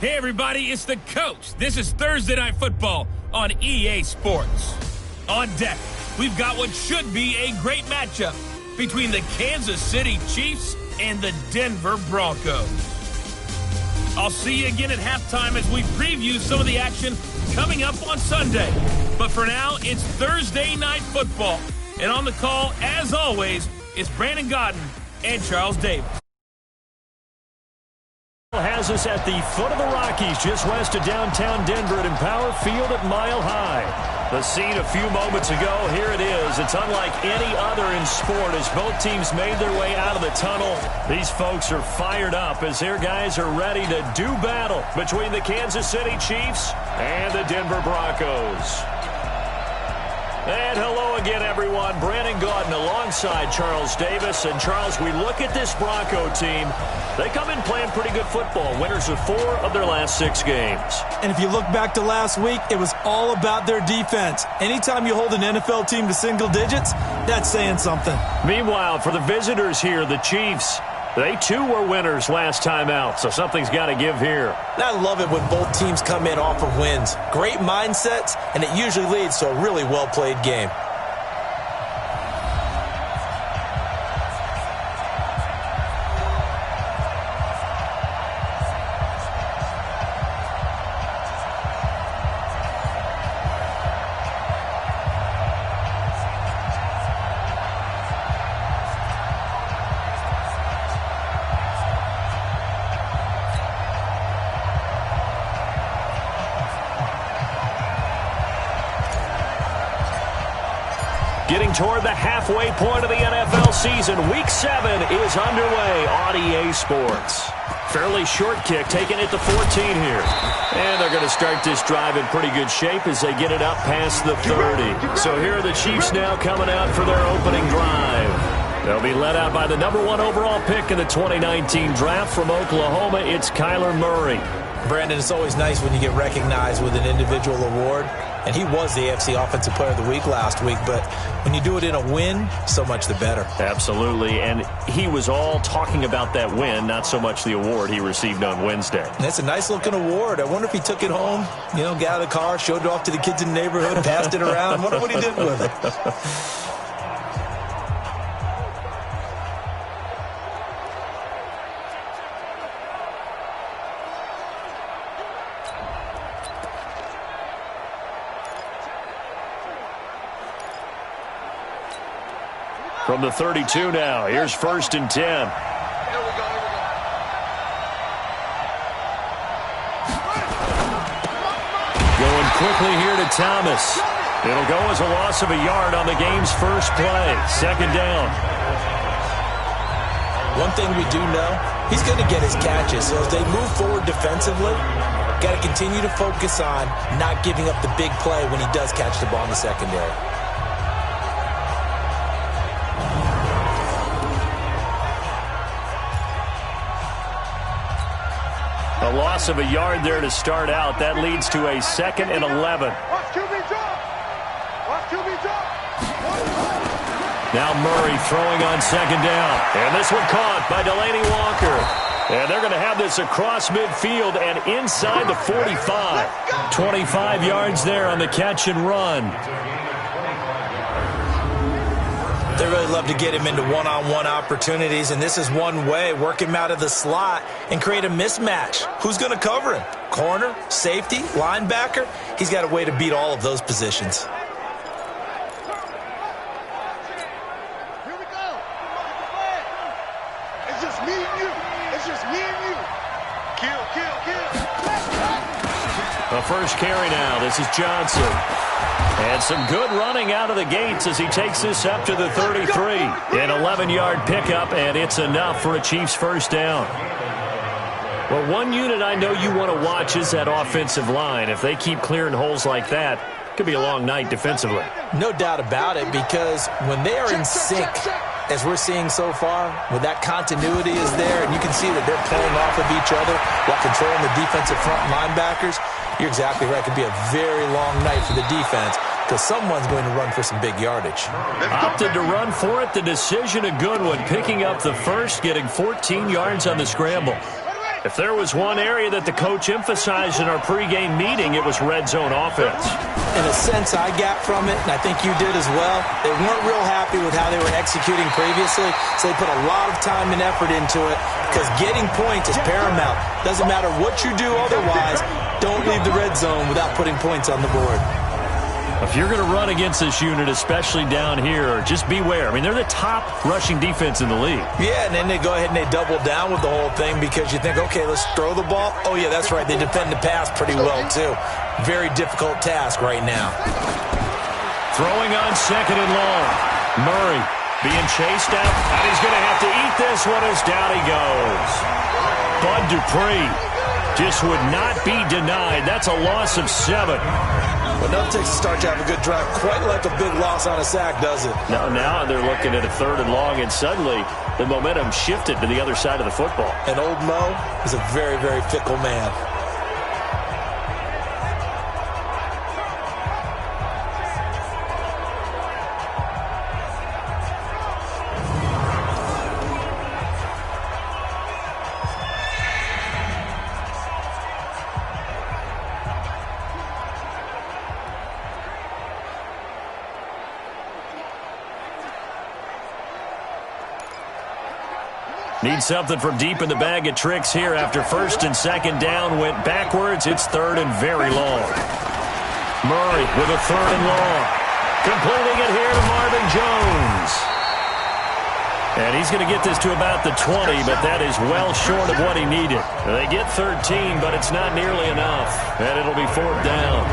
Hey everybody, it's the coach. This is Thursday Night Football on EA Sports. On deck, we've got what should be a great matchup between the Kansas City Chiefs and the Denver Broncos. I'll see you again at halftime as we preview some of the action coming up on Sunday. But for now, it's Thursday Night Football. And on the call, as always, it's Brandon Godden and Charles Davis. Has us at the foot of the Rockies, just west of downtown Denver at Empower Field at Mile High. The scene a few moments ago, here it is. It's unlike any other in sport as both teams made their way out of the tunnel. These folks are fired up as their guys are ready to do battle between the Kansas City Chiefs and the Denver Broncos. And hello again, everyone. Brandon Gaudin alongside Charles Davis. And, Charles, we look at this Bronco team. They come in playing pretty good football. Winners of 4 of their last 6 games. And if you look back to last week, it was all about their defense. Anytime you hold an NFL team to single digits, that's saying something. Meanwhile, for the visitors here, the Chiefs, they too were winners last time out, so something's got to give here. And I love it when both teams come in off of wins. Great mindsets, and it usually leads to a really well-played game. Getting toward the halfway point of the NFL season, Week 7 is underway on EA Sports. Fairly short kick, taking it to 14 here. And they're going to start this drive in pretty good shape as they get it up past the 30. So here are the Chiefs now coming out for their opening drive. They'll be led out by the #1 overall pick in the 2019 draft from Oklahoma. It's Kyler Murray. Brandon, it's always nice when you get recognized with an individual award. And he was the AFC Offensive Player of the Week last week. But when you do it in a win, so much the better. Absolutely. And he was all talking about that win, not so much the award he received on Wednesday. And it's a nice-looking award. I wonder if he took it home, got out of the car, showed it off to the kids in the neighborhood, passed it around. I wonder what he did with it. From the 32 now, here's 1st and 10. Going quickly here to Thomas. It'll go as a loss of a yard on the game's first play. 2nd down. One thing we do know, he's going to get his catches. So as they move forward defensively, got to continue to focus on not giving up the big play when he does catch the ball in the secondary. A loss of a yard there to start out. That leads to a 2nd and 11. Now Murray throwing on 2nd down. And this one caught by Delaney Walker. And they're going to have this across midfield and inside the 45. 25 yards there on the catch and run. They really love to get him into one-on-one opportunities, and this is one way. Work him out of the slot and create a mismatch. Who's going to cover him? Corner, safety, linebacker? He's got a way to beat all of those positions. Here we go. It's just me and you. It's just me and you. Kill, kill, kill. The first carry now. This is Johnson. And some good running out of the gates as he takes this up to the 33. An 11-yard pickup, and it's enough for a Chiefs first down. Well, one unit I know you want to watch is that offensive line. If they keep clearing holes like that, it could be a long night defensively. No doubt about it, because when they are in sync, as we're seeing so far, when that continuity is there, and you can see that they're playing off of each other while controlling the defensive front linebackers, you're exactly right. It could be a very long night for the defense because someone's going to run for some big yardage. Opted to run for it. The decision a good one. Picking up the first, getting 14 yards on the scramble. If there was one area that the coach emphasized in our pregame meeting, it was red zone offense. In a sense, I got from it, and I think you did as well, they weren't real happy with how they were executing previously, so they put a lot of time and effort into it because getting points is paramount. Doesn't matter what you do otherwise, don't leave the red zone without putting points on the board. If you're going to run against this unit, especially down here, just beware. I mean, they're the top rushing defense in the league. Yeah, and then they go ahead and they double down with the whole thing because you think, okay, let's throw the ball. Oh, yeah, that's right. They defend the pass pretty well, too. Very difficult task right now. Throwing on 2nd and long. Murray being chased out, and he's going to have to eat this one as down he goes. Bud Dupree just would not be denied. That's a loss of 7. But enough takes to start to have a good drive. Quite like a big loss on a sack, does it? Now they're looking at a 3rd and long, and suddenly the momentum shifted to the other side of the football. And old Mo is a very, very fickle man. Need something from deep in the bag of tricks here after 1st and 2nd down went backwards. It's 3rd and very long. Murray with a 3rd and long. Completing it here to Marvin Jones. And he's going to get this to about the 20, but that is well short of what he needed. They get 13, but it's not nearly enough. And it'll be 4th down.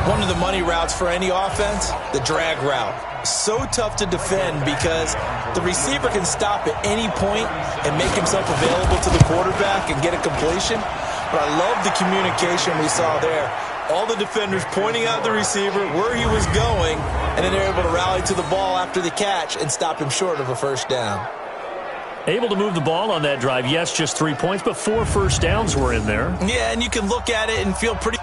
One of the money routes for any offense, the drag route. So tough to defend because the receiver can stop at any point and make himself available to the quarterback and get a completion. But I love the communication we saw there. All the defenders pointing out the receiver, where he was going, and then they're able to rally to the ball after the catch and stop him short of a 1st down. Able to move the ball on that drive. Yes, just 3 points, but 4 first downs were in there. Yeah, and you can look at it and feel pretty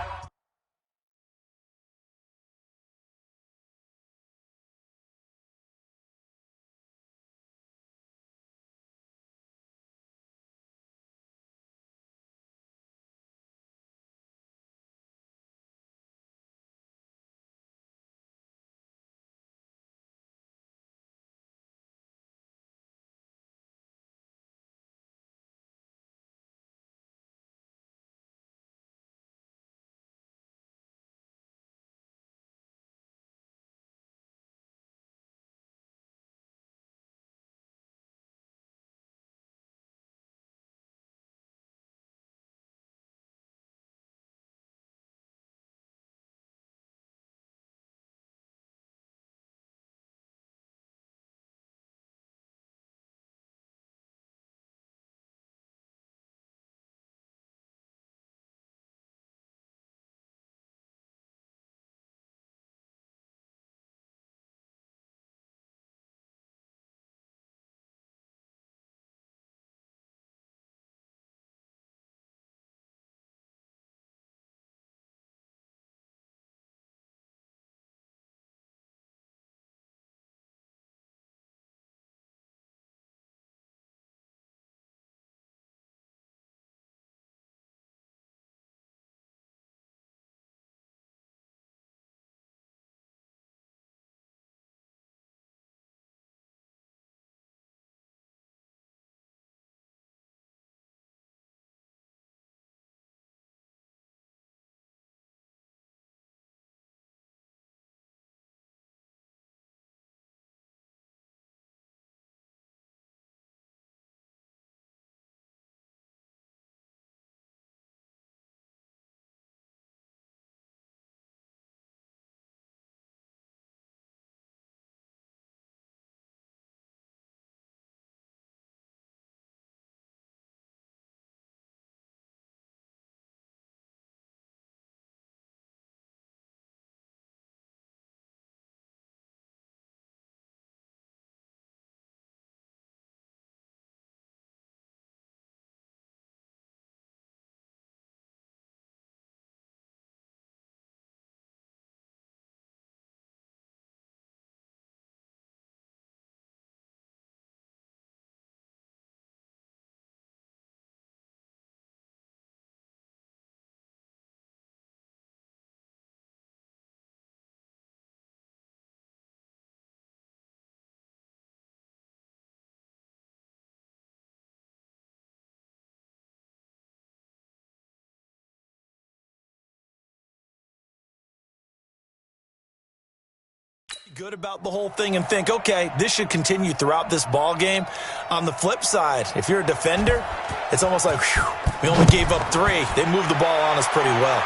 good about the whole thing and think, okay, this should continue throughout this ball game. On the flip side, if you're a defender, it's almost like, whew, we only gave up 3. They moved the ball on us pretty well.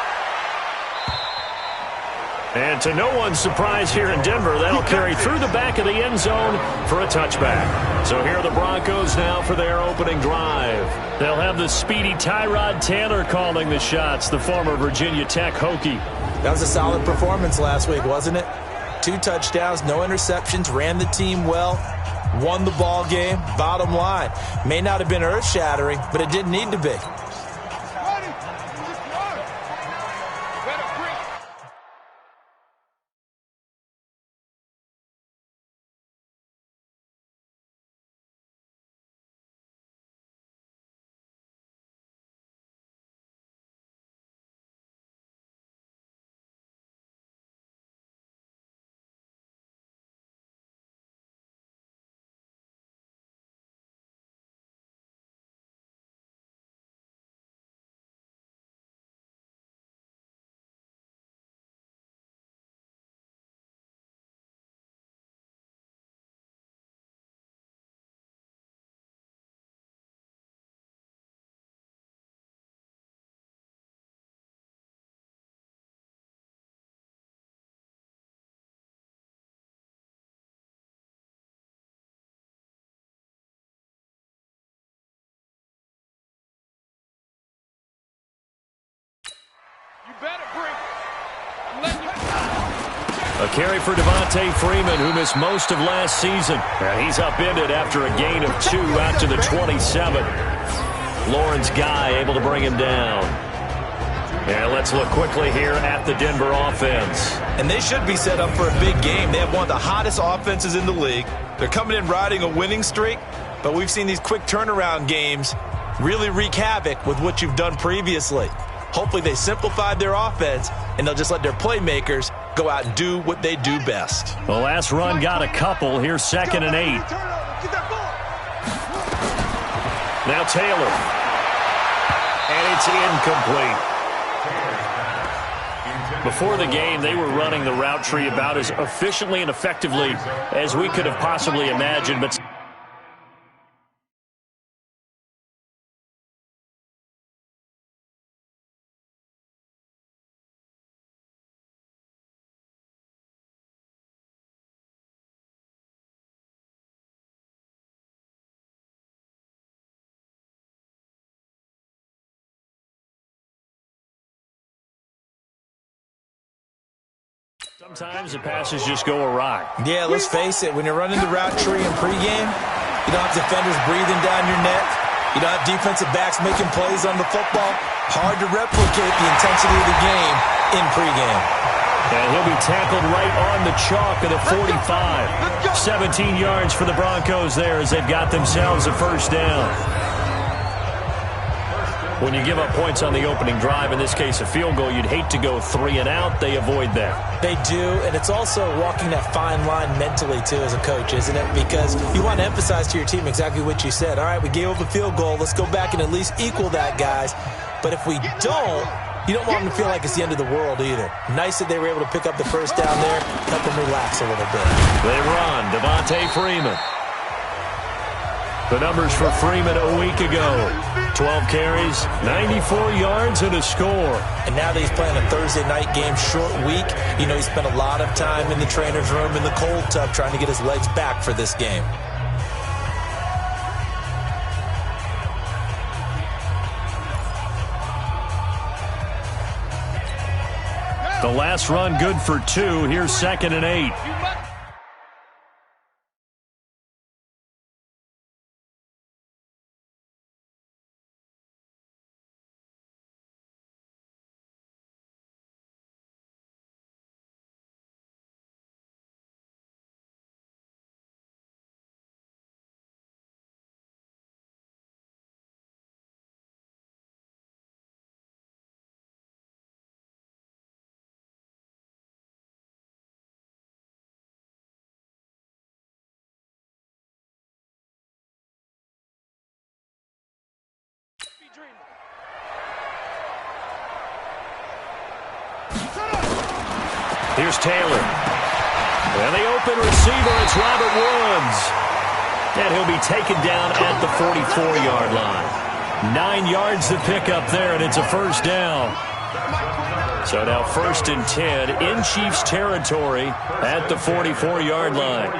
And to no one's surprise here in Denver, that'll carry through the back of the end zone for a touchback. So here are the Broncos now for their opening drive. They'll have the speedy Tyrod Taylor calling the shots, the former Virginia Tech Hokie. That was a solid performance last week, wasn't it? 2 touchdowns, no interceptions, ran the team well, won the ball game. Bottom line, may not have been earth-shattering, but it didn't need to be. A carry for Devontae Freeman, who missed most of last season. And he's upended after a gain of 2 out to the 27. Lawrence Guy able to bring him down. And let's look quickly here at the Denver offense. And they should be set up for a big game. They have one of the hottest offenses in the league. They're coming in riding a winning streak, but we've seen these quick turnaround games really wreak havoc with what you've done previously. Hopefully they simplified their offense, and they'll just let their playmakers go out and do what they do best. The last run got a couple. Here's 2nd and 8. Now Taylor. And it's incomplete. Before the game, they were running the route tree about as efficiently and effectively as we could have possibly imagined, but sometimes the passes just go awry. Yeah, let's face it. When you're running the route tree in pregame, you don't have defenders breathing down your neck. You don't have defensive backs making plays on the football. Hard to replicate the intensity of the game in pregame. And he'll be tackled right on the chalk of the 45. 17 yards for the Broncos there as they've got themselves a first down. When you give up points on the opening drive, in this case a field goal, you'd hate to go 3 and out. They avoid that. They do, and it's also walking that fine line mentally, too, as a coach, isn't it? Because you want to emphasize to your team exactly what you said. All right, we gave up a field goal. Let's go back and at least equal that, guys. But if we don't, you don't want them to feel like it's the end of the world either. Nice that they were able to pick up the first down there, help them relax a little bit. They run. Devontae Freeman. The numbers for Freeman a week ago. 12 carries, 94 yards, and a score. And now that he's playing a Thursday night game, short week, you know, he spent a lot of time in the trainer's room in the cold tub trying to get his legs back for this game. The last run good for 2. Here's 2nd and 8. Here's Taylor. And the open receiver, it's Robert Woods. And he'll be taken down at the 44-yard line. 9 yards to pick up there, and it's a first down. So now 1st and 10 in Chiefs territory at the 44-yard line.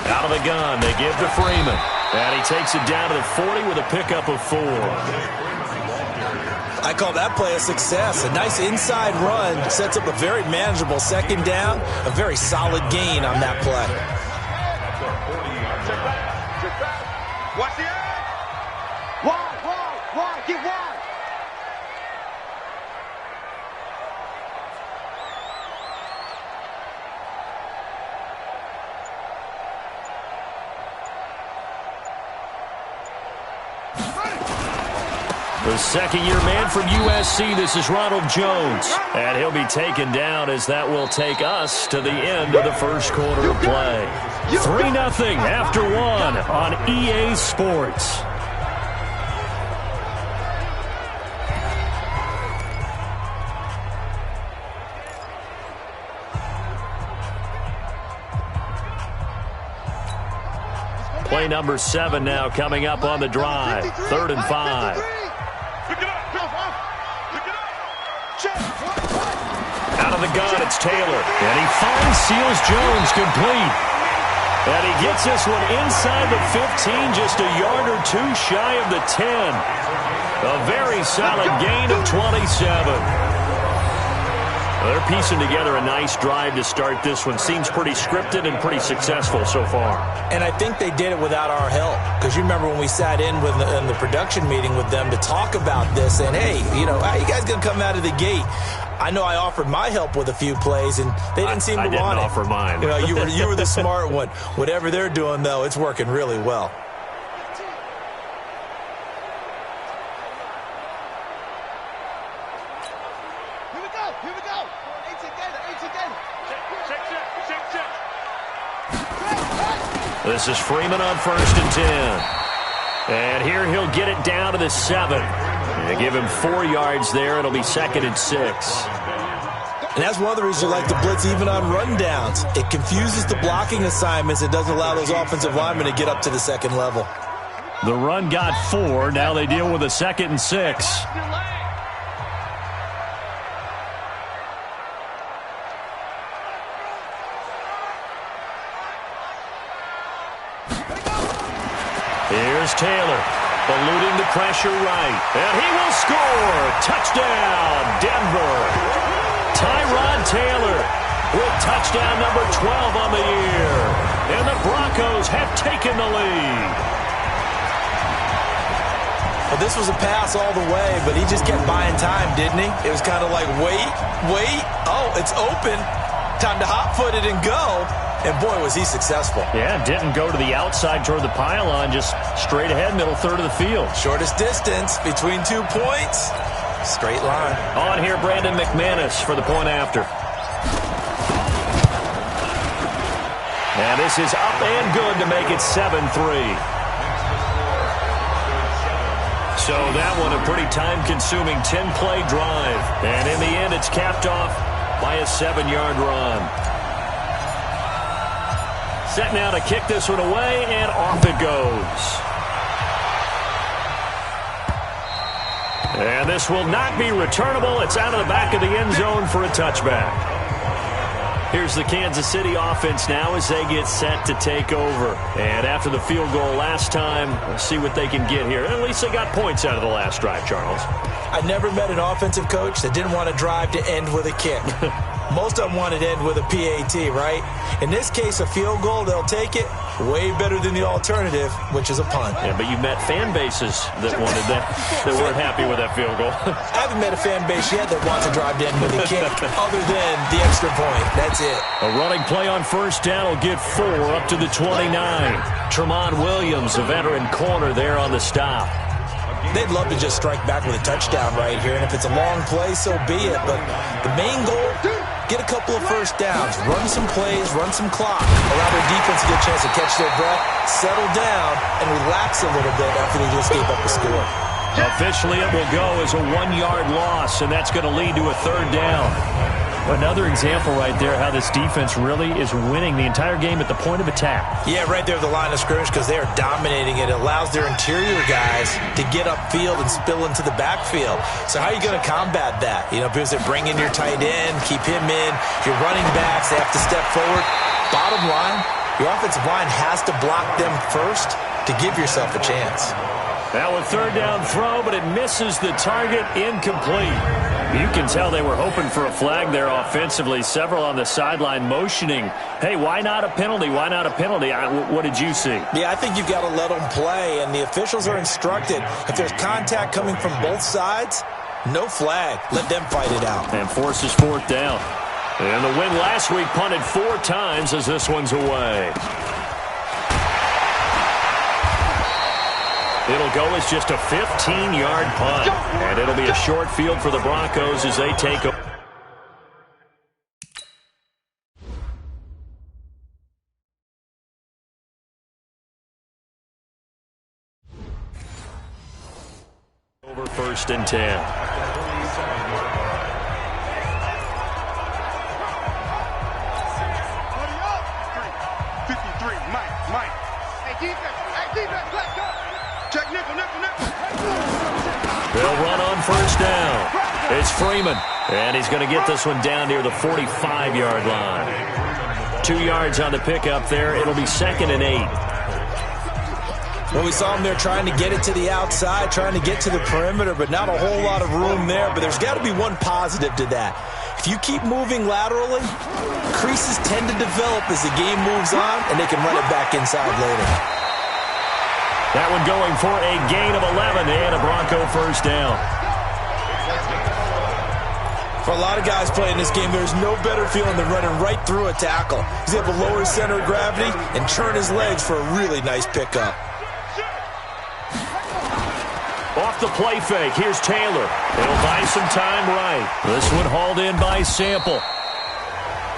Out of the gun, they give to Freeman. And he takes it down to the 40 with a pickup of 4. I call that play a success. A nice inside run sets up a very manageable 2nd down. A very solid gain on that play. Watch the edge. Wide, get wide. The 2nd-year man from USC, this is Ronald Jones. And he'll be taken down as that will take us to the end of the first quarter of play. 3-0 after 1 on EA Sports. Play number 7 now coming up on the drive. 3rd and 5. Out of the gun, it's Taylor. And he finds Seals Jones complete. And he gets this one inside the 15, just a yard or 2 shy of the 10. A very solid gain of 27. They're piecing together a nice drive to start this one. Seems pretty scripted and pretty successful so far. And I think they did it without our help. Because you remember when we sat in the production meeting with them to talk about this. And, hey, how you guys going to come out of the gate? I know I offered my help with a few plays, and they didn't seem to want it. I didn't offer mine. You were the smart one. Whatever they're doing, though, it's working really well. Here we go. 8 together. This is Freeman on 1st and 10. And here he'll get it down to the 7. They give him 4 yards there. It'll be 2nd and 6. And that's one of the reasons you like to blitz even on rundowns. It confuses the blocking assignments. It doesn't allow those offensive linemen to get up to the 2nd level. The run got 4. Now they deal with a 2nd and 6. Here's Taylor, eluding the pressure right, and he will score. Touchdown, Denver. Tyrod Taylor with touchdown number 12 on the year. And the Broncos have taken the lead. Well, this was a pass all the way, but he just kept buying time, didn't he? It was kind of like, wait. Oh, it's open. Time to hot-foot it and go. And, boy, was he successful. Yeah, didn't go to the outside toward the pylon, just straight ahead, middle third of the field. Shortest distance between 2 points. Straight line. On here, Brandon McManus for the point after. And this is up and good to make it 7-3. So that one a pretty time-consuming 10-play drive. And in the end, it's capped off by a 7-yard run. Set now to kick this one away, and off it goes. And this will not be returnable. It's out of the back of the end zone for a touchback. Here's the Kansas City offense now as they get set to take over. And after the field goal last time, let's see what they can get here. At least they got points out of the last drive, Charles. I never met an offensive coach that didn't want to drive to end with a kick. Most of them wanted to end with a PAT, right? In this case, a field goal, they'll take it. Way better than the alternative, which is a punt. Yeah, but you met fan bases that wanted that, that weren't happy with that field goal. I haven't met a fan base yet that wants to drive to end with a kick, other than the extra point. That's it. A running play on first down will get 4 up to the 29. Tremont Williams, a veteran corner there on the stop. They'd love to just strike back with a touchdown right here, and if it's a long play, so be it. But the main goal get a couple of first downs, run some plays, run some clock, allow their defense to get a chance to catch their breath, settle down, and relax a little bit after they just gave up the score. Officially, it will go as a 1-yard loss, and that's going to lead to a 3rd down. Another example right there how this defense really is winning the entire game at the point of attack. Yeah, right there at the line of scrimmage because they are dominating it. It allows their interior guys to get upfield and spill into the backfield. So how are you going to combat that? You know, because they bring in your tight end, keep him in, your running backs, they have to step forward. Bottom line, your offensive line has to block them first to give yourself a chance. Now a 3rd down throw, but it misses the target, incomplete. You can tell they were hoping for a flag there offensively. Several on the sideline motioning, hey, why not a penalty? Why not a penalty? What did you see? Yeah, I think you've got to let them play, and the officials are instructed. If there's contact coming from both sides, no flag. Let them fight it out. And forces 4th down. And the win last week punted 4 times as this one's away. It'll go as just a 15-yard punt. And it'll be a short field for the Broncos as they take over. Over 1st and 10. They'll run on 1st down. It's Freeman, and he's going to get this one down near the 45-yard line. 2 yards on the pickup there. It'll be 2nd and 8. Well, we saw him there trying to get it to the outside, trying to get to the perimeter, but not a whole lot of room there. But there's got to be one positive to that. If you keep moving laterally, creases tend to develop as the game moves on, and they can run it back inside later. That one going for a gain of 11 and a Bronco 1st down. For a lot of guys playing this game, there's no better feeling than running right through a tackle. He's able to lower his center of gravity and turn his legs for a really nice pickup. Off the play fake, here's Taylor. He'll buy some time right. This one hauled in by Sample.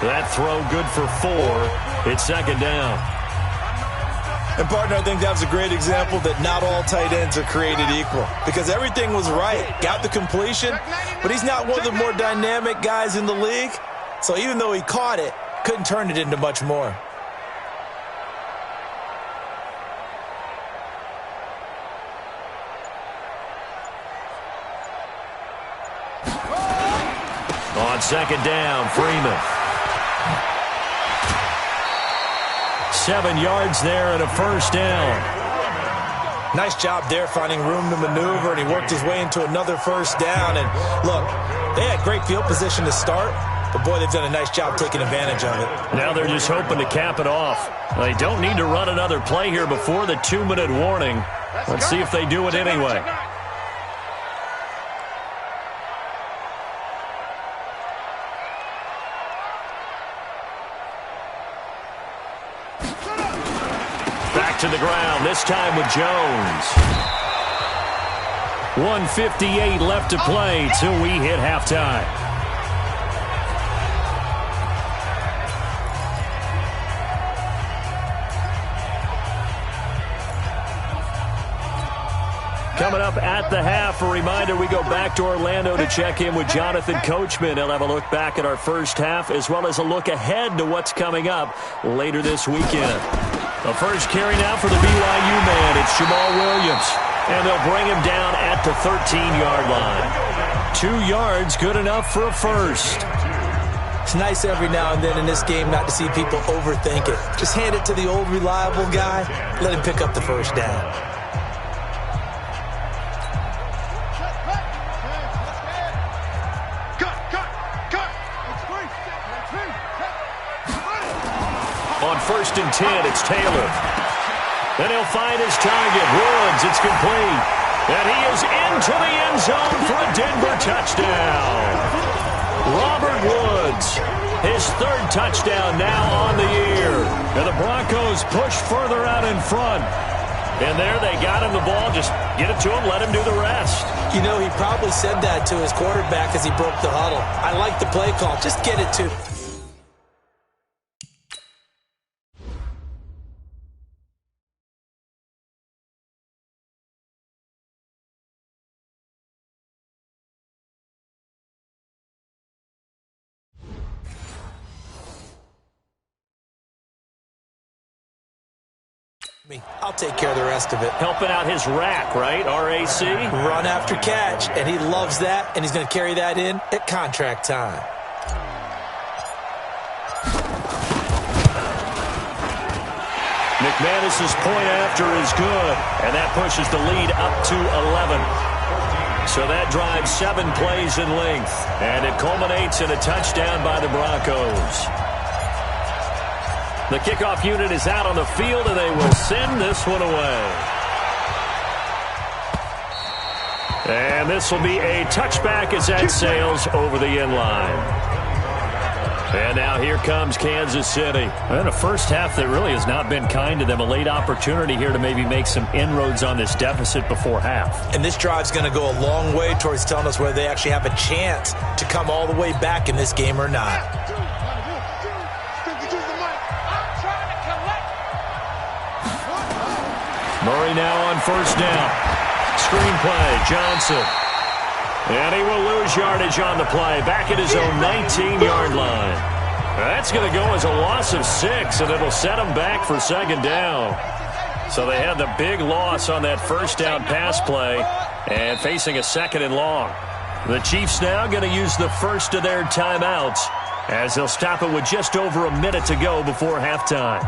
That throw good for 4. It's 2nd down. And, partner, I think that was a great example that not all tight ends are created equal. Because everything was right. Got the completion, but he's not one of the more dynamic guys in the league. So even though he caught it, couldn't turn it into much more. On 2nd down, Freeman. 7 yards there and a 1st down. Nice job there finding room to maneuver, and he worked his way into another 1st down. And look, they had great field position to start, but boy, they've done a nice job taking advantage of it. Now they're just hoping to cap it off. They don't need to run another play here before the 2-minute warning. Let's see if they do it anyway. To the ground, this time with Jones. 1:58 left to play till we hit halftime. Coming up at the half, a reminder, we go back to Orlando to check in with Jonathan Coachman. He'll have a look back at our first half as well as a look ahead to what's coming up later this weekend. The first carry now for the BYU man. It's Jamal Williams. And they'll bring him down at the 13-yard line. 2 yards, good enough for a first. It's nice every now and then in this game not to see people overthink it. Just hand it to the old reliable guy. Let him pick up the 1st down. On 1st and 10, it's Taylor. Then he'll find his target, Woods. It's complete. And he is into the end zone for a Denver touchdown. Robert Woods, his 3rd touchdown now on the year. And the Broncos push further out in front. And there they got him the ball. Just get it to him, let him do the rest. You know, he probably said that to his quarterback as he broke the huddle. I like the play call. Just get it to me. I'll take care of the rest of it. Helping out his rack, right? R-A-C? Run after catch, and he loves that, and he's going to carry that in at contract time. McManus's point after is good, and that pushes the lead up to 11. So that drives 7 plays in length, and it culminates in a touchdown by the Broncos. The kickoff unit is out on the field, and they will send this one away. And this will be a touchback as that sails over the end line. And now here comes Kansas City. And a first half that really has not been kind to them. A late opportunity here to maybe make some inroads on this deficit before half. And this drive's going to go a long way towards telling us whether they actually have a chance to come all the way back in this game or not. Murray now on first down. Screen play, Johnson. And he will lose yardage on the play. Back at his own 19-yard line. That's going to go as a loss of 6, and it'll set him back for second down. So they had the big loss on that first down pass play and facing a second and long. The Chiefs now going to use the first of their timeouts as they'll stop it with just over a minute to go before halftime.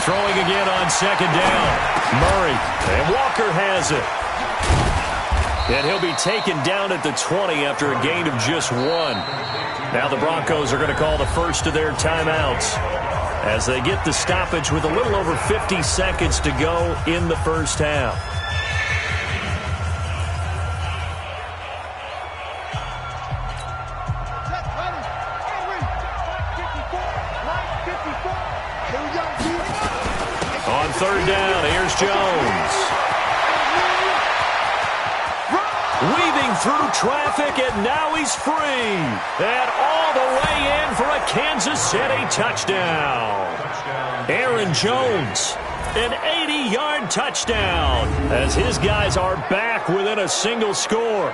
Throwing again on second down. Murray. And Walker has it. And he'll be taken down at the 20 after a gain of just 1. Now the Broncos are going to call the first of their timeouts as they get the stoppage with a little over 50 seconds to go in the first half. On third down, here's Jones. Weaving through traffic, and now he's free. And all the way in for a Kansas City touchdown. Aaron Jones, an 80-yard touchdown, as his guys are back within a single score.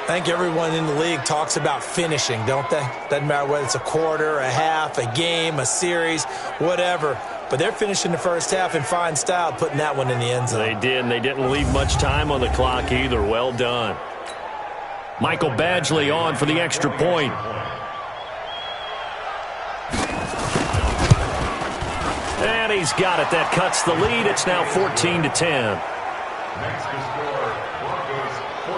I think everyone in the league talks about finishing, don't they? Doesn't matter whether it's a quarter, a half, a game, a series, whatever. But they're finishing the first half in fine style, putting that one in the end zone. They did, and they didn't leave much time on the clock either. Well done. Michael Badgley on for the extra point. And he's got it. That cuts the lead. It's now 14-10.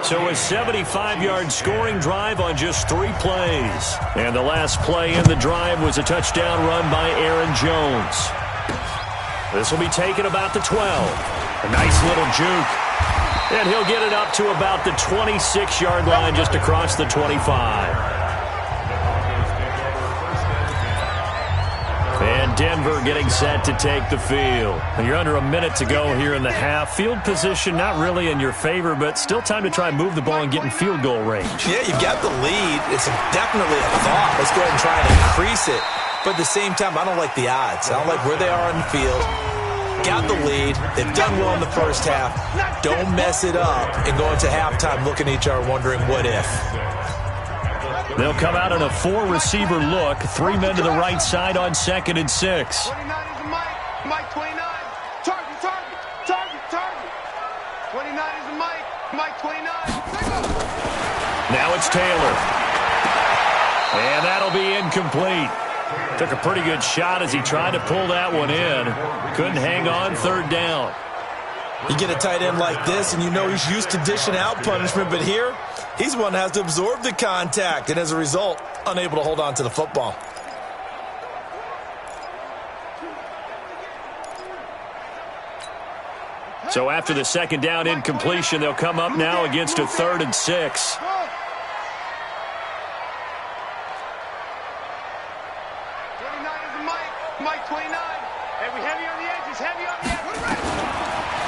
So a 75-yard scoring drive on just 3 plays. And the last play in the drive was a touchdown run by Aaron Jones. This will be taken about the 12. A nice little juke. And he'll get it up to about the 26-yard line just across the 25. And Denver getting set to take the field. You're under a minute to go here in the half. Field position not really in your favor, but still time to try and move the ball and get in field goal range. Yeah, you've got the lead. It's definitely a thought. Let's go ahead and try and increase it. But at the same time, I don't like the odds. I don't like where they are on the field. Got the lead. They've done well in the first half. Don't mess it up and go into halftime looking at each other wondering what if. They'll come out in a 4-receiver look. 3 men to the right side on 2nd and 6. 29 is Mike. Mike 29. Target, target, target, target. 29 is Mike. Mike 29. Now it's Taylor. And that'll be incomplete. Took a pretty good shot as he tried to pull that one in. Couldn't hang on third down. You get a tight end like this, and you know he's used to dishing out punishment, but here, he's the one that has to absorb the contact, and as a result, unable to hold on to the football. So after the second down incompletion, they'll come up now against a 3rd and 6.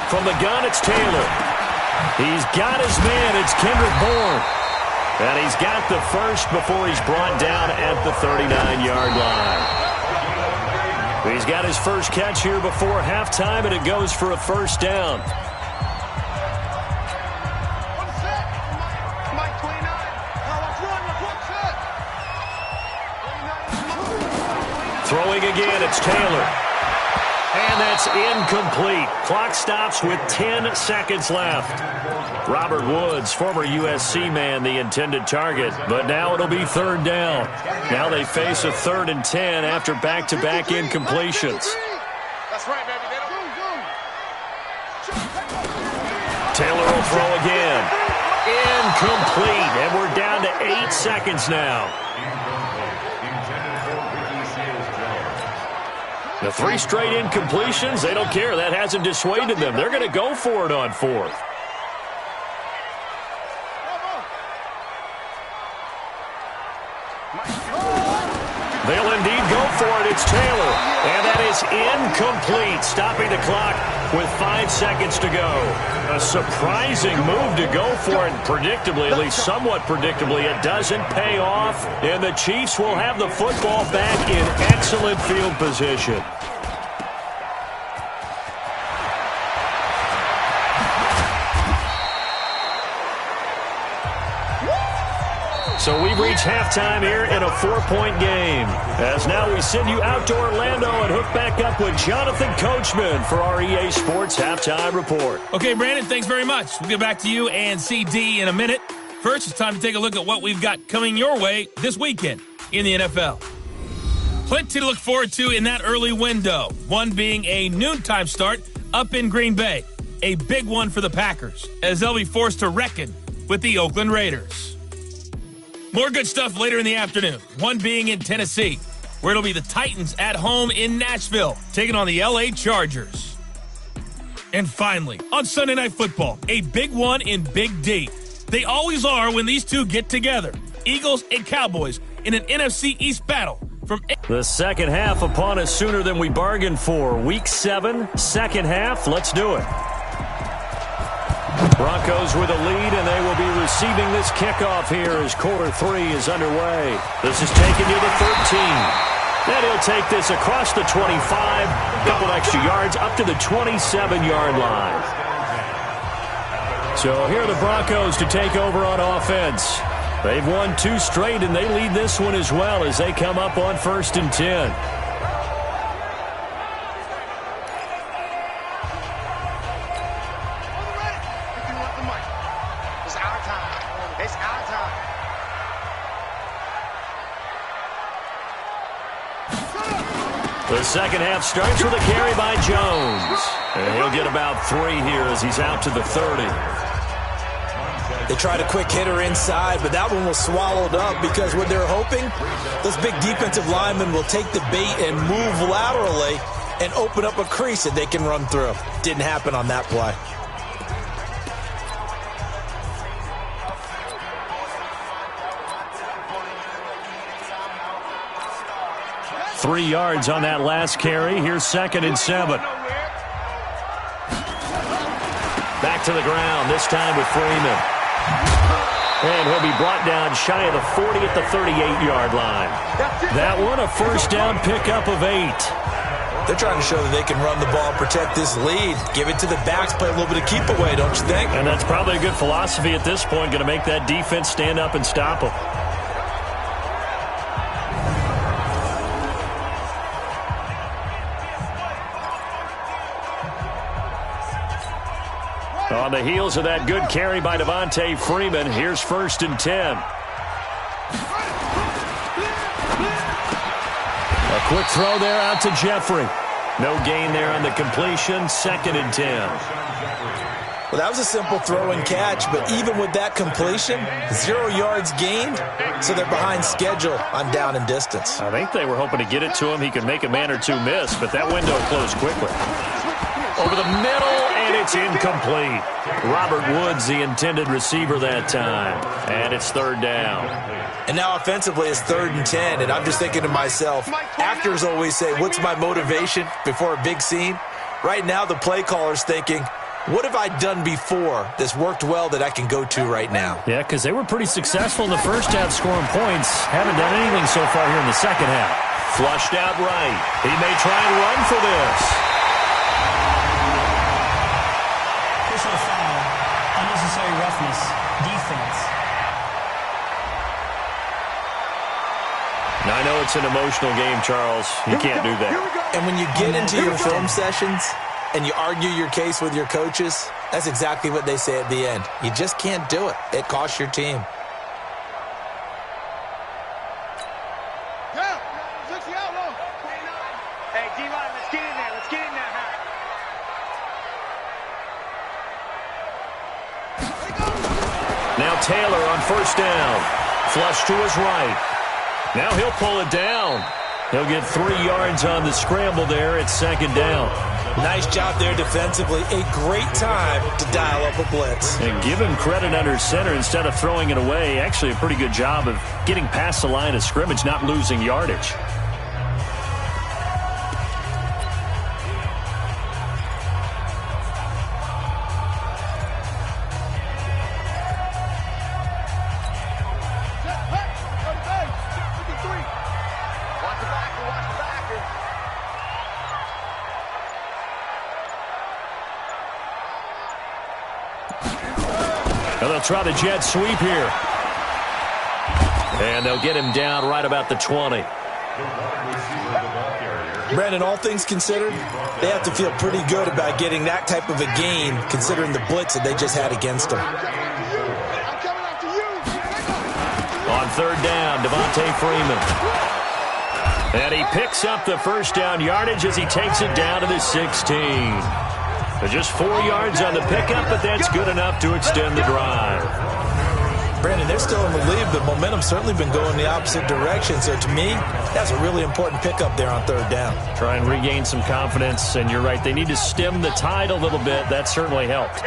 From the gun, it's Taylor. He's got his man. It's Kendrick Bourne. And he's got the first before he's brought down at the 39-yard line. He's got his first catch here before halftime, and it goes for a first down. Throwing again, it's Taylor. And that's incomplete. Clock stops with 10 seconds left. Robert Woods, former USC man, the intended target. But now it'll be 3rd down. Now they face a 3rd and 10 after back-to-back incompletions. That's right, baby. Taylor will throw again. Incomplete. And we're down to 8 seconds now. The 3 straight incompletions, they don't care. That hasn't dissuaded them. They're going to go for it on 4th. They'll indeed go for it. It's Taylor. And that is incomplete, stopping the clock with 5 seconds to go. A surprising move to go for it. Predictably, at least somewhat predictably, it doesn't pay off. And the Chiefs will have the football back in excellent field position. So we've reached halftime here in a 4-point game. As now we send you out to Orlando and hook back up with Jonathan Coachman for our EA Sports Halftime Report. Okay, Brandon, thanks very much. We'll get back to you and CD in a minute. First, it's time to take a look at what we've got coming your way this weekend in the NFL. Plenty to look forward to in that early window. One being a noontime start up in Green Bay. A big one for the Packers, as they'll be forced to reckon with the Oakland Raiders. More good stuff later in the afternoon, one being in Tennessee, where it'll be the Titans at home in Nashville, taking on the LA Chargers. And finally, on Sunday Night Football, a big one in Big D. They always are when these two get together. Eagles and Cowboys in an NFC East battle. The second half upon us sooner than we bargained for. Week 7, second half. Let's do it. Broncos with a lead, and they will be receiving this kickoff here as quarter 3 is underway. This is taken to the 13. Then he'll take this across the 25, couple extra yards up to the 27-yard line. So here are the Broncos to take over on offense. They've won 2 straight, and they lead this one as well as they come up on 1st and 10. The second half starts with a carry by Jones. And he'll get about 3 here as he's out to the 30. They tried a quick hitter inside, but that one was swallowed up because what they're hoping, those big defensive linemen will take the bait and move laterally and open up a crease that they can run through. Didn't happen on that play. Three yards on that last carry. Here's 2nd and 7. Back to the ground, this time with Freeman. And he'll be brought down shy of the 40 at the 38-yard line. That one, a first down pickup of 8. They're trying to show that they can run the ball and protect this lead. Give it to the backs, play a little bit of keep away, don't you think? And that's probably a good philosophy at this point, going to make that defense stand up and stop them. On the heels of that good carry by Devontae Freeman, here's 1st and 10. A quick throw there out to Jeffrey. No gain there on the completion, 2nd and 10. Well, that was a simple throw and catch, but even with that completion, 0 yards gained, so they're behind schedule on down and distance. I think they were hoping to get it to him. He could make a man or two miss, but that window closed quickly. Over the middle, And it's incomplete. Robert Woods, the intended receiver that time. And it's third down. And now offensively, it's 3rd and 10. And I'm just thinking to myself, actors always say, what's my motivation before a big scene? Right now, the play caller's thinking, what have I done before that's worked well that I can go to right now? Yeah, because they were pretty successful in the first half scoring points. Haven't done anything so far here in the second half. Flushed out right. He may try and run for this. Personal foul. Unnecessary roughness. Defense. Now, I know it's an emotional game, Charles. You can't do that. And when you get into your film sessions and you argue your case with your coaches, that's exactly what they say at the end. You just can't do it. It costs your team. Hey, D-line, let's get in there. Let's get in there, Now Taylor on first down. Flush to his right. Now he'll pull it down. He'll get 3 yards on the scramble there at second down. Nice job there defensively. A great time to dial up a blitz. And give him credit under center instead of throwing it away. Actually, a pretty good job of getting past the line of scrimmage, not losing yardage. Now they'll try the jet sweep here. And they'll get him down right about the 20. Brandon, all things considered, they have to feel pretty good about getting that type of a gain considering the blitz that they just had against them. On third down, Devontae Freeman. And he picks up the first down yardage as he takes it down to the 16. Just 4 yards on the pickup, but that's good enough to extend the drive. Brandon, they're still in the lead, but momentum's certainly been going the opposite direction. So to me, that's a really important pickup there on third down. Try and regain some confidence, and you're right, they need to stem the tide a little bit. That certainly helped.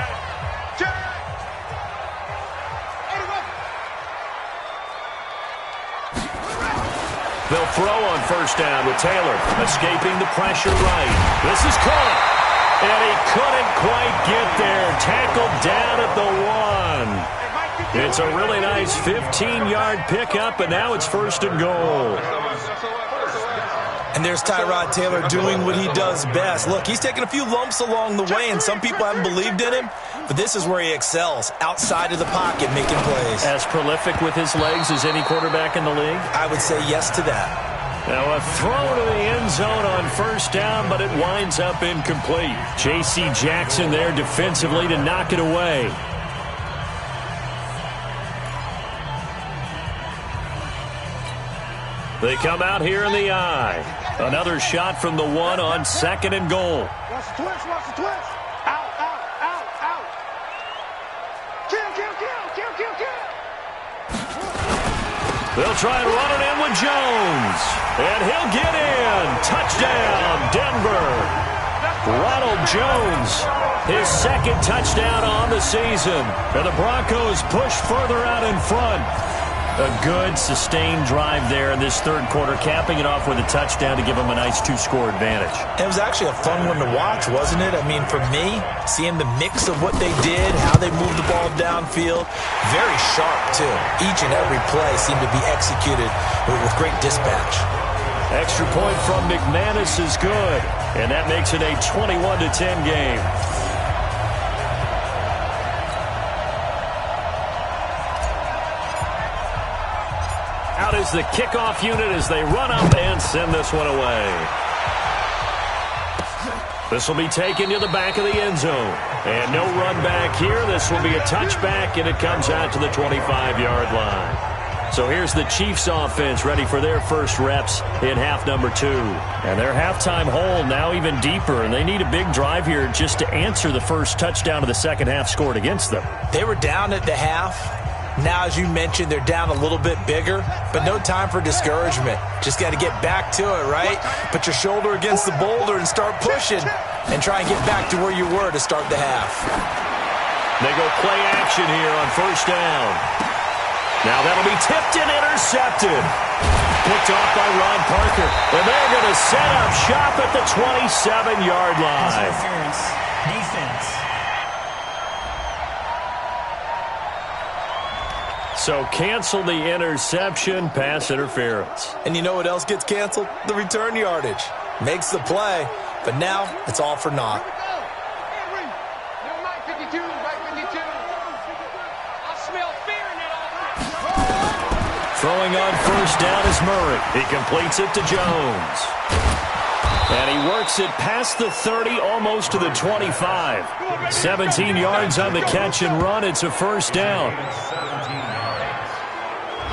They'll throw on first down with Taylor, escaping the pressure right. This is caught. And he couldn't quite get there. Tackled down at the 1. It's a really nice 15-yard pickup, and now it's first and goal. And there's Tyrod Taylor doing what he does best. Look, he's taken a few lumps along the way, and some people haven't believed in him, but this is where he excels, outside of the pocket, making plays. As prolific with his legs as any quarterback in the league? I would say yes to that. Now a throw to the end zone on first down, but it winds up incomplete. J.C. Jackson there defensively to knock it away. They come out here in the eye. Another shot from the 1 on second and goal. Watch the twist, watch the twist. Out, out, out, out. Kill, kill, kill, kill, kill, kill. They'll try and run it in with Jones. And he'll get in. Touchdown, Denver. Ronald Jones, his second touchdown on the season. And the Broncos push further out in front. A good, sustained drive there in this third quarter, capping it off with a touchdown to give them a nice 2-score advantage. It was actually a fun one to watch, wasn't it? I mean, for me, seeing the mix of what they did, how they moved the ball downfield, very sharp, too. Each and every play seemed to be executed with great dispatch. Extra point from McManus is good, and that makes it a 21-10 game. Out is the kickoff unit as they run up and send this one away. This will be taken to the back of the end zone. And no run back here. This will be a touchback, and it comes out to the 25-yard line. So here's the Chiefs offense ready for their first reps in half number 2. And their halftime hole now even deeper, and they need a big drive here just to answer the first touchdown of the second half scored against them. They were down at the half. Now, as you mentioned, they're down a little bit bigger, but no time for discouragement. Just got to get back to it, right? Put your shoulder against the boulder and start pushing. and try and get back to where you were to start the half. They go play action here on first down. Now that'll be tipped and intercepted. Picked off by Ron Parker. And they're going to set up shop at the 27-yard line. Interference. Defense. So cancel the interception, pass interference. And you know what else gets canceled? The return yardage. Makes the play, but now it's all for naught. Throwing on first down is Murray. He completes it to Jones. And he works it past the 30, almost to the 25. 17 yards on the catch and run. It's a first down.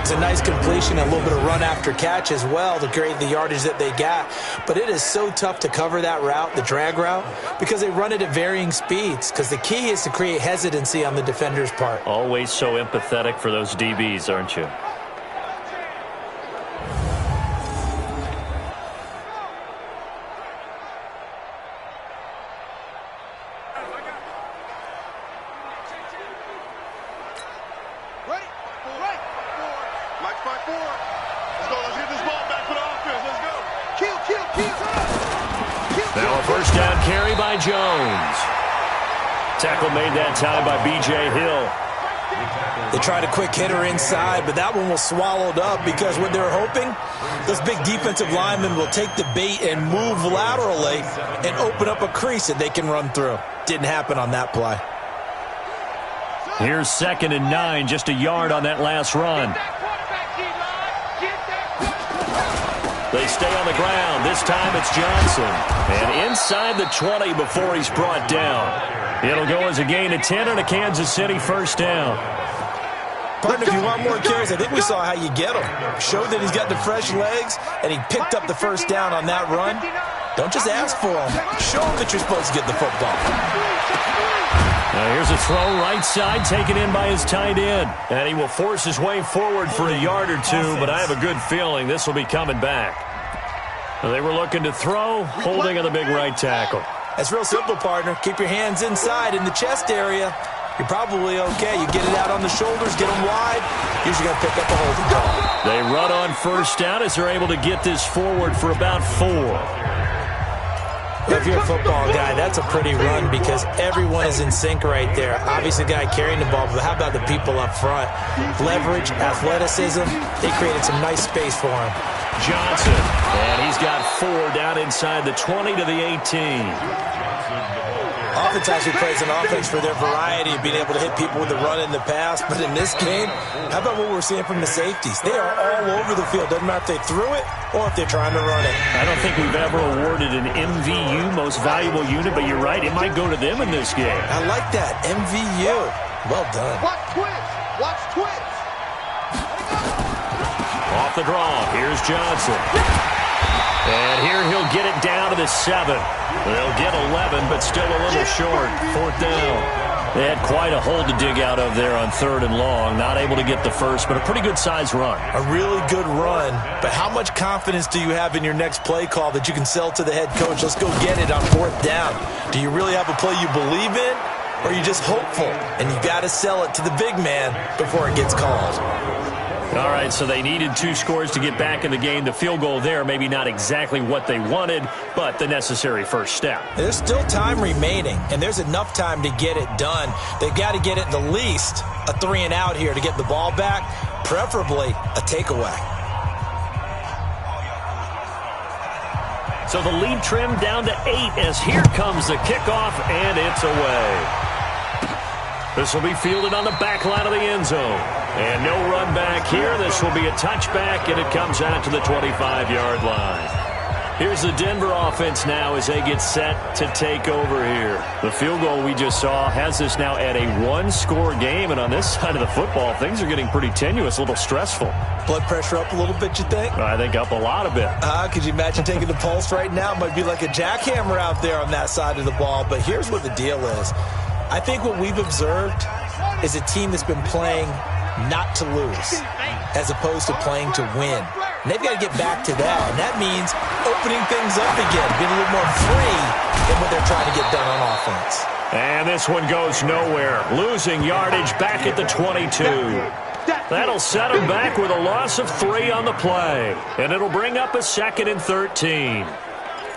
It's a nice completion, a little bit of run after catch as well to create the yardage that they got. But it is so tough to cover that route, the drag route, because they run it at varying speeds. Because the key is to create hesitancy on the defender's part. Always so empathetic for those DBs, aren't you? Now a first down carry by Jones. Tackle made that time by B.J. Hill. They tried a quick hitter inside, but that one was swallowed up because what they're hoping, those big defensive linemen will take the bait and move laterally and open up a crease that they can run through. Didn't happen on that play. Here's 2nd and 9, just a yard on that last run. They stay on the ground. This time it's Johnson. And inside the 20 before he's brought down. It'll go as a gain of 10 and a Kansas City first down. Partner, if you want more carries, I think we saw how you get him. Showed that he's got the fresh legs, and he picked up the first down on that run. Don't just ask for him. Show him that you're supposed to get the football. Now here's a throw right side, taken in by his tight end. And he will force his way forward for a yard or two, but I have a good feeling this will be coming back. They were looking to throw, holding on the big right tackle. That's real simple, partner. Keep your hands inside in the chest area. You're probably okay. You get it out on the shoulders, get them wide. Usually got to pick up a holding call. They run on first down as they're able to get this forward for about 4. If you're a football guy, that's a pretty run because everyone is in sync right there. Obviously, the guy carrying the ball, but how about the people up front? Leverage, athleticism, they created some nice space for him. Johnson, and he's got 4 down inside the 20 to the 18. Offense actually plays an offense for their variety of being able to hit people with the run in the pass. But in this game, how about what we're seeing from the safeties? They are all over the field. Doesn't matter if they threw it or if they're trying to run it. I don't think we've ever awarded an MVU, most valuable unit, but you're right, it might go to them in this game. I like that, MVU. Well done. Watch twitch. Watch twitch. Off the draw, here's Johnson. And here he'll get it down to the 7. They'll get 11, but still a little short. 4th down. They had quite a hole to dig out of there on 3rd and long. Not able to get the first, but a pretty good-sized run. A really good run, but how much confidence do you have in your next play call that you can sell to the head coach? Let's go get it on 4th down. Do you really have a play you believe in, or are you just hopeful? And you've got to sell it to the big man before it gets called. All right, so they needed 2 scores to get back in the game. The field goal there, maybe not exactly what they wanted, but the necessary first step. There's still time remaining, and there's enough time to get it done. They've got to get it the least a 3 and out here to get the ball back, preferably a takeaway. So the lead trimmed down to 8 as here comes the kickoff, and it's away. This will be fielded on the back line of the end zone. And no run back here. This will be a touchback, and it comes out to the 25-yard line. Here's the Denver offense now as they get set to take over here. The field goal we just saw has this now at a 1-score game, and on this side of the football, things are getting pretty tenuous, a little stressful. Blood pressure up a little bit, you think? I think up a lot of bit. Could you imagine taking the pulse right now? It might be like a jackhammer out there on that side of the ball, but here's what the deal is. I think what we've observed is a team that's been playing not to lose, as opposed to playing to win. And they've got to get back to that, and that means opening things up again, being a little more free than what they're trying to get done on offense. And this one goes nowhere. Losing yardage back at the 22. That'll set them back with a loss of 3 on the play. And it'll bring up a 2nd and 13.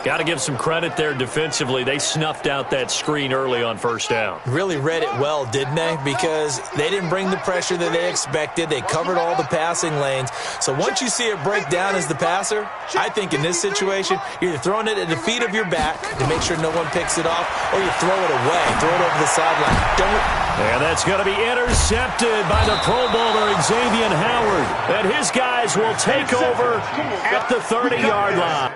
Got to give some credit there defensively. They snuffed out that screen early on first down. Really read it well, didn't they? Because they didn't bring the pressure that they expected. They covered all the passing lanes. So once you see it break down as the passer, I think in this situation, you're either throwing it at the feet of your back to make sure no one picks it off, or you throw it away, throw it over the sideline. And that's going to be intercepted by the Pro Bowler Xavier Howard. And his guys will take over at the 30-yard line.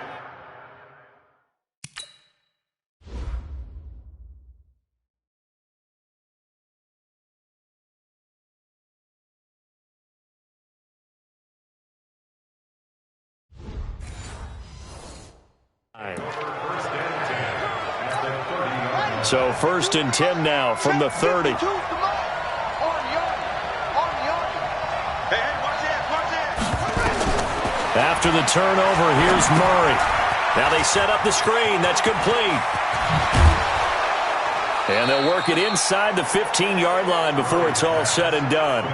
So 1st and 10 now from the 30. After the turnover, here's Murray. Now they set up the screen. That's complete. And they'll work it inside the 15-yard line before it's all said and done.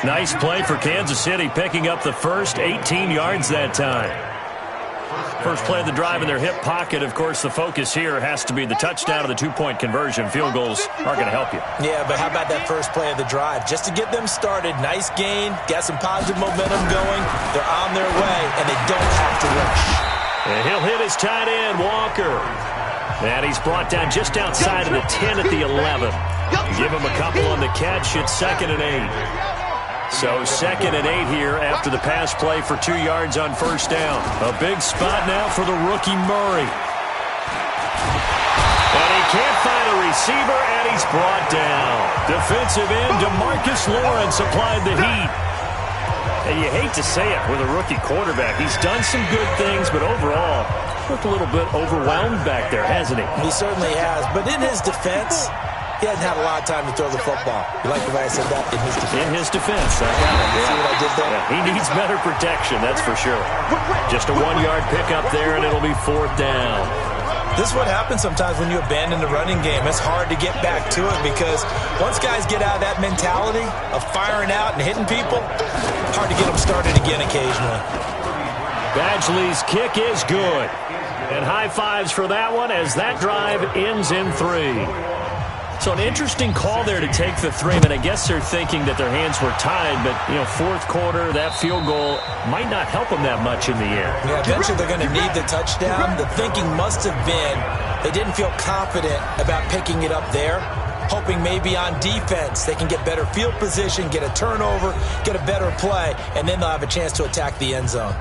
Nice play for Kansas City, picking up the first 18 yards that time. First play of the drive in their hip pocket. Of course, the focus here has to be the touchdown of the 2-point conversion. Field goals aren't going to help you. Yeah, but how about that first play of the drive? Just to get them started, nice gain, got some positive momentum going. They're on their way, and they don't have to rush. And he'll hit his tight end, Walker. And he's brought down just outside of the 10 at the 11. Give him a couple on the catch. It's 2nd and 8. So 2nd and 8 here after the pass play for 2 yards on first down. A big spot now for the rookie Murray. And he can't find a receiver, and he's brought down. Defensive end DeMarcus Lawrence applied the heat. And you hate to say it with a rookie quarterback. He's done some good things, but overall, looked a little bit overwhelmed back there, hasn't he? He certainly has. But in his defense, he hasn't had a lot of time to throw the football. You like the way I said that? In his defense. In his defense. I got it. See what I did there? Yeah, he needs better protection, that's for sure. Just a 1-yard pickup there, and it'll be 4th down. This is what happens sometimes when you abandon the running game. It's hard to get back to it because once guys get out of that mentality of firing out and hitting people, hard to get them started again occasionally. Badgley's kick is good. And high fives for that one as that drive ends in 3. So an interesting call there to take the 3, but I guess they're thinking that their hands were tied, but, you know, 4th quarter, that field goal might not help them that much in the air. Yeah, eventually they're going to need the touchdown. The thinking must have been they didn't feel confident about picking it up there, hoping maybe on defense they can get better field position, get a turnover, get a better play, and then they'll have a chance to attack the end zone.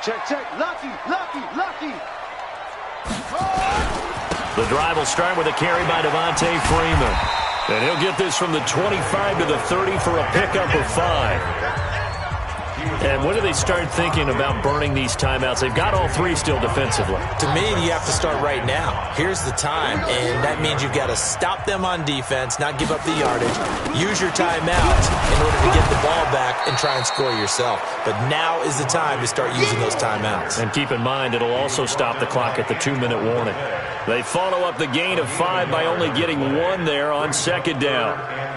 Check. Lucky. The drive will start with a carry by Devontae Freeman. And he'll get this from the 25 to the 30 for a pickup of 5. And when do they start thinking about burning these timeouts? They've got all 3 still defensively. To me, you have to start right now. Here's the time, and that means you've got to stop them on defense, not give up the yardage, use your timeout in order to get the ball back and try and score yourself. But now is the time to start using those timeouts. And keep in mind, it'll also stop the clock at the 2-minute warning. They follow up the gain of 5 by only getting 1 there on 2nd down.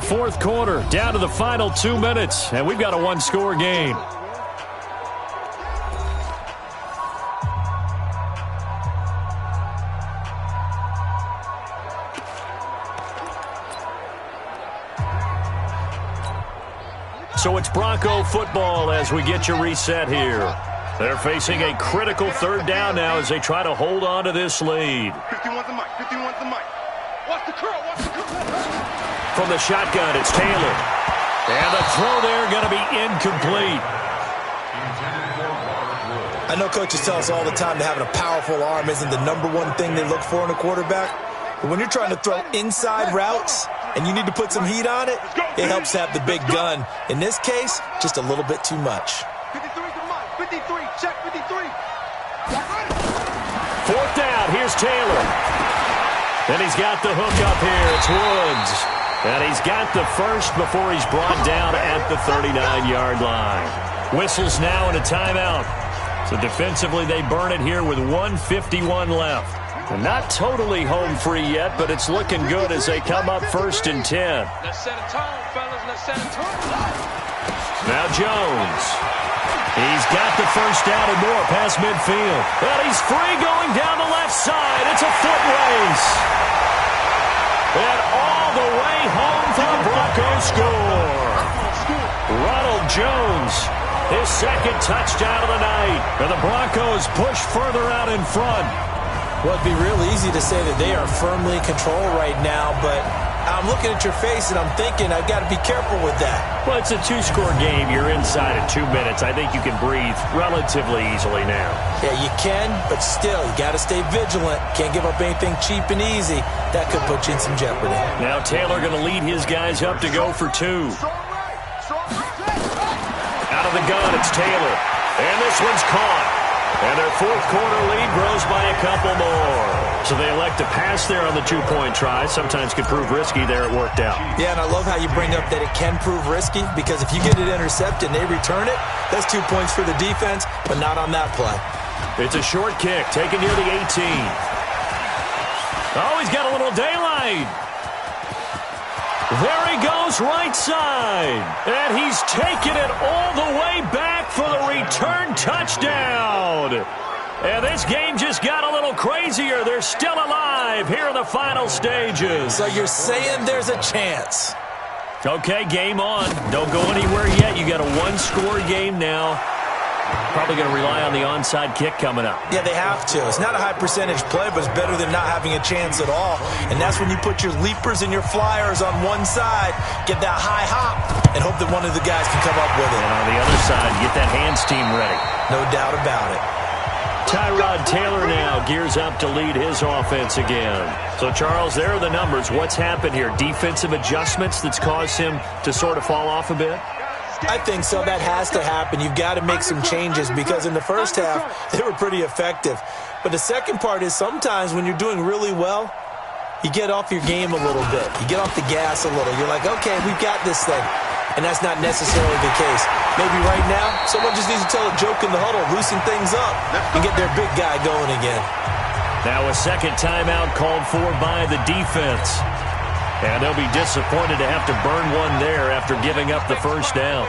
Fourth quarter, down to the final 2 minutes, and we've got a 1-score game. So it's Bronco football as we get you reset here. They're facing a critical third down now as they try to hold on to this lead. 51's the mic. 51's the mic. Watch the curl. Watch the curl. From the shotgun, it's Taylor. And the throw there going to be incomplete. I know coaches tell us all the time that having a powerful arm isn't the number one thing they look for in a quarterback. But when you're trying to throw inside routes and you need to put some heat on it, it helps to have the big gun. In this case, just a little bit too much. 53's the mic. 53. Check 53. Fourth down. Here's Taylor. And he's got the hook up here. It's Woods. And he's got the first before he's brought down at the 39-yard line. Whistles now and a timeout. So defensively, they burn it here with 1:51 left. And not totally home free yet, but it's looking good as they come up 1st and 10. Let's set a tone, fellas. Let's set a tone. Now Jones. He's got the first down and more past midfield. But he's free going down the left side. It's a foot race. And all the way home for the Broncos score. Ronald Jones, his second touchdown of the night. And the Broncos push further out in front. Well, it'd be real easy to say that they are firmly in control right now, but I'm looking at your face and I'm thinking I've got to be careful with that. Well, it's a 2-score game. You're inside at 2 minutes. I think you can breathe relatively easily now. Yeah, you can, but still, you got to stay vigilant. Can't give up anything cheap and easy. That could put you in some jeopardy. Now Taylor going to lead his guys up to go for 2. Out of the gun, it's Taylor. And this one's caught. And their fourth quarter lead grows by a couple more. So they elect to pass there on the 2-point try. Sometimes could prove risky. There it worked out. Yeah, and I love how you bring up that it can prove risky, because if you get it intercepted and they return it, that's 2 points for the defense, but not on that play. It's a short kick taken near the 18. Oh, he's got a little daylight. There he goes, right side. And he's taken it all the way back for the return touchdown. And this game just got a little crazier. They're still alive here in the final stages. So you're saying there's a chance? Okay, game on. Don't go anywhere yet. You got a 1-score game now. Probably going to rely on the onside kick coming up. Yeah, they have to. It's not a high percentage play, but it's better than not having a chance at all. And that's when you put your leapers and your flyers on one side, get that high hop, and hope that one of the guys can come up with it. And on the other side, get that hands team ready. No doubt about it. Tyrod Taylor now gears up to lead his offense again. So, Charles, there are the numbers. What's happened here? Defensive adjustments that's caused him to sort of fall off a bit? I think so. That has to happen. You've got to make some changes, because in the first half, they were pretty effective. But the second part is sometimes when you're doing really well, you get off your game a little bit. You get off the gas a little. You're like, okay, we've got this thing. And that's not necessarily the case. Maybe right now, someone just needs to tell a joke in the huddle, loosen things up, and get their big guy going again. Now a second timeout called for by the defense. And they'll be disappointed to have to burn one there after giving up the first down.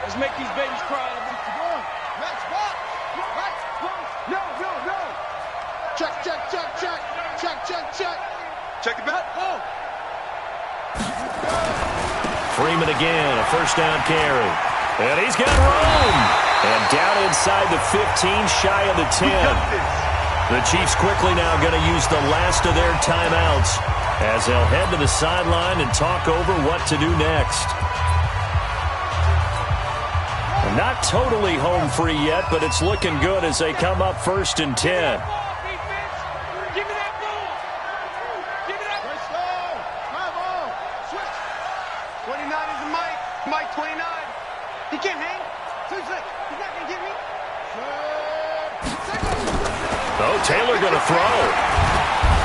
Let's make these babies cry. Next spot. No. Check. Check it back. Oh. Freeman again, a first down carry. And he's got room. And down inside the 15, shy of the 10. The Chiefs quickly now going to use the last of their timeouts as they'll head to the sideline and talk over what to do next. Not totally home free yet, but it's looking good as they come up 1st and 10. Give me that ball. Give me that ball. Come on. Switch. 29 is the mic. Mike 29. He can't hang. He's not going to get me. Oh, Taylor going to throw.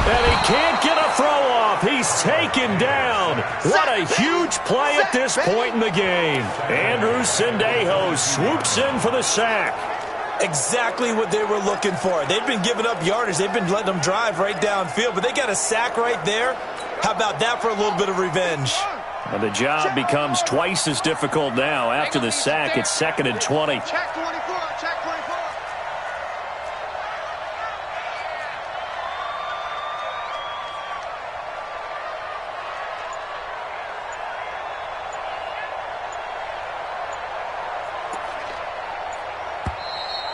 And he can't get a throw off. He's taken down. What a huge play at this point in the game. Andrew Sendejo swoops in for the sack. Exactly what they were looking for. They've been giving up yardage. They've been letting them drive right downfield, but they got a sack right there. How about that for a little bit of revenge? And the job becomes twice as difficult now. After the sack, it's 2nd and 20. Check 24. Check 24.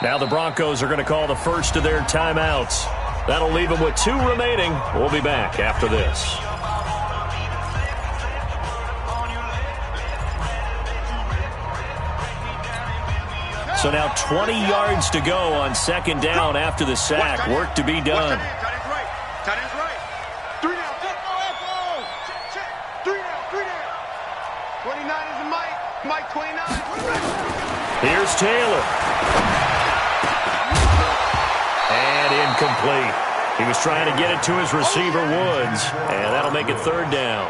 Now the Broncos are going to call the first of their timeouts. That'll leave them with 2 remaining. We'll be back after this. So now 20 yards to go on second down after the sack. Work to be done. Tight end's right. 3 down. 3 down. 29 is Mike. Mike 29. Here's Taylor. And incomplete. He was trying to get it to his receiver, Woods, and that'll make it 3rd down.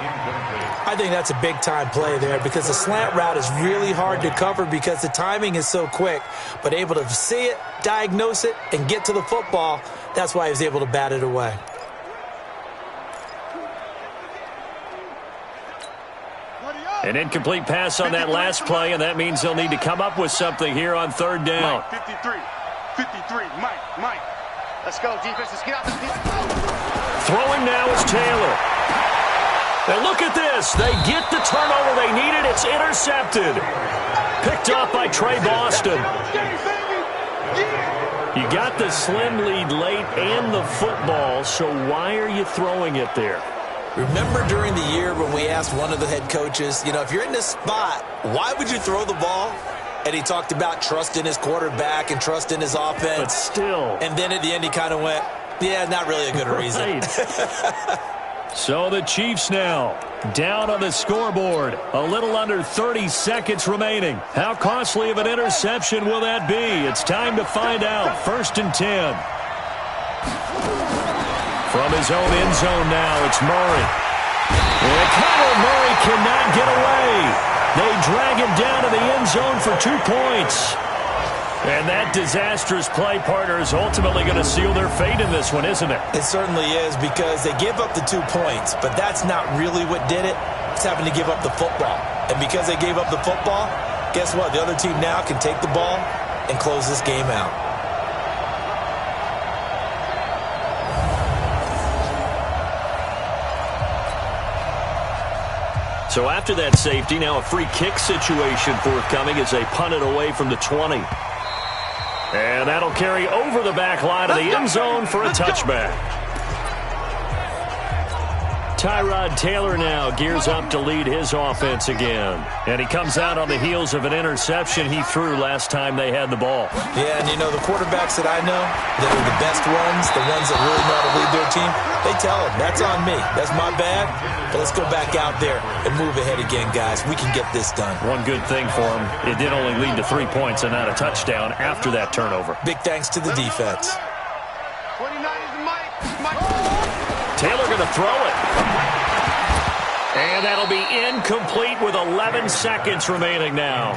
I think that's a big-time play there because the slant route is really hard to cover because the timing is so quick. But able to see it, diagnose it, and get to the football, that's why he was able to bat it away. An incomplete pass on that last play, and that means they'll need to come up with something here on 3rd down. Mike, 53, Mike. Let's go, defense. Let's get out the field. Throwing now is Taylor. And look at this. They get the turnover they needed. It's intercepted. Picked off by Trey Boston. You got the slim lead late and the football, so why are you throwing it there? Remember during the year when we asked one of the head coaches, if you're in this spot, why would you throw the ball? And he talked about trust in his quarterback and trust in his offense. But still. And then at the end he kind of went, yeah, not really a good reason. So the Chiefs now down on the scoreboard. A little under 30 seconds remaining. How costly of an interception will that be? It's time to find out. 1st and 10. From his own end zone now, it's Murray. And Kyler Murray cannot get away. They drag him down to the end zone for 2 points. And that disastrous play, partner, is ultimately going to seal their fate in this one, isn't it? It certainly is because they give up the 2 points, but that's not really what did it. It's having to give up the football. And because they gave up the football, guess what? The other team now can take the ball and close this game out. So after that safety, now a free kick situation forthcoming as they punt it away from the 20. And that'll carry over the back line of the end zone for a touchback. Tyrod Taylor now gears up to lead his offense again. And he comes out on the heels of an interception he threw last time they had the ball. Yeah, and the quarterbacks that I know that are the best ones, the ones that really know how to lead their team, they tell them, that's on me. That's my bad. But let's go back out there and move ahead again, guys. We can get this done. One good thing for him, it did only lead to 3 points and not a touchdown after that turnover. Big thanks to the defense. 29 is Mike. Taylor going to throw it. And that'll be incomplete with 11 seconds remaining now.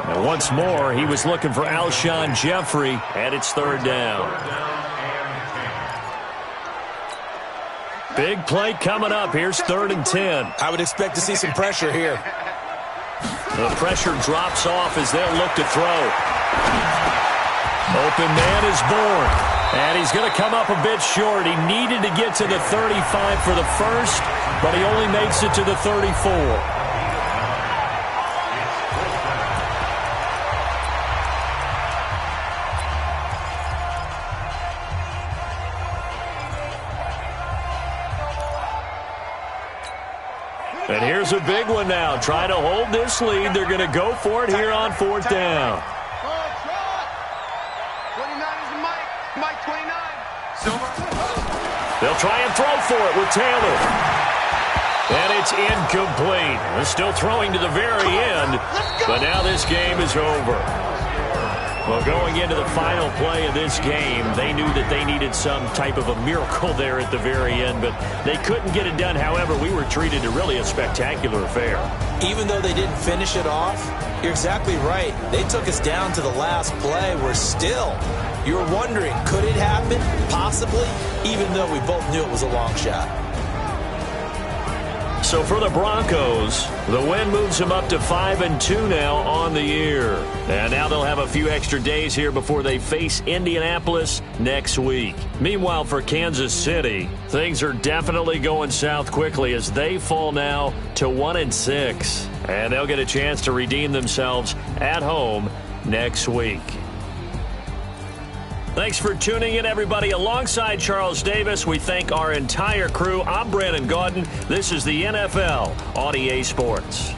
And once more, he was looking for Alshon Jeffrey, and it's 3rd down. Big play coming up. Here's 3rd and 10. I would expect to see some pressure here. The pressure drops off as they'll look to throw. Open man is born. And he's going to come up a bit short. He needed to get to the 35 for the first, but he only makes it to the 34. And here's a big one now. Trying to hold this lead. They're going to go for it here on 4th down. 29 is Mike 29. They'll try and throw for it with Taylor. And it's incomplete. They're still throwing to the very end, but now this game is over. Well, going into the final play of this game, they knew that they needed some type of a miracle there at the very end, but they couldn't get it done. However, we were treated to really a spectacular affair. Even though they didn't finish it off, you're exactly right. They took us down to the last play. We're still, you're wondering, could it happen? Possibly, even though we both knew it was a long shot. So for the Broncos, the win moves them up to 5-2 now on the year. And now they'll have a few extra days here before they face Indianapolis next week. Meanwhile, for Kansas City, things are definitely going south quickly as they fall now to 1-6. And they'll get a chance to redeem themselves at home next week. Thanks for tuning in, everybody. Alongside Charles Davis, we thank our entire crew. I'm Brandon Gaudin. This is the NFL on EA Sports.